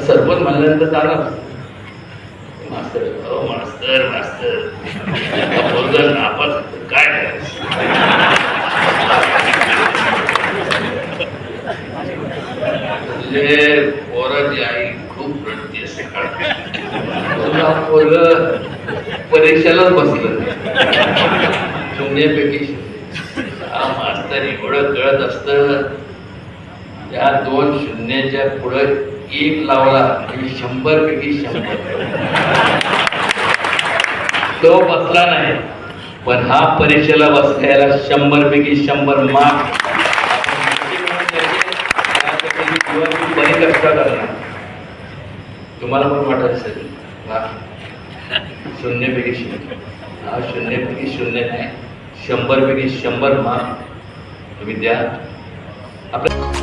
सरपंच म्हणल्यानंतर जाणार मास्तर. हो मास्तर मास्तर नापास काय पोराची आई खूप रडते सकाळ. परीक्षेलाच बसलं शून्यापैकी मास्तर एवढं कळत असत. त्या 2 शून्याच्या पुढे 1 लावला म्हणजे 100 पैकी 100. तो बसला नाही, पण हा परीक्षेला बसल्याला 100 पैकी 100 मार्क. बरी कष्ट करणार. तुम्हाला पण वाटत असेल 0 पैकी 0. हा 0 पैकी 0 नाही, 100 पैकी 100 मार्क तुम्ही द्या. आपल्या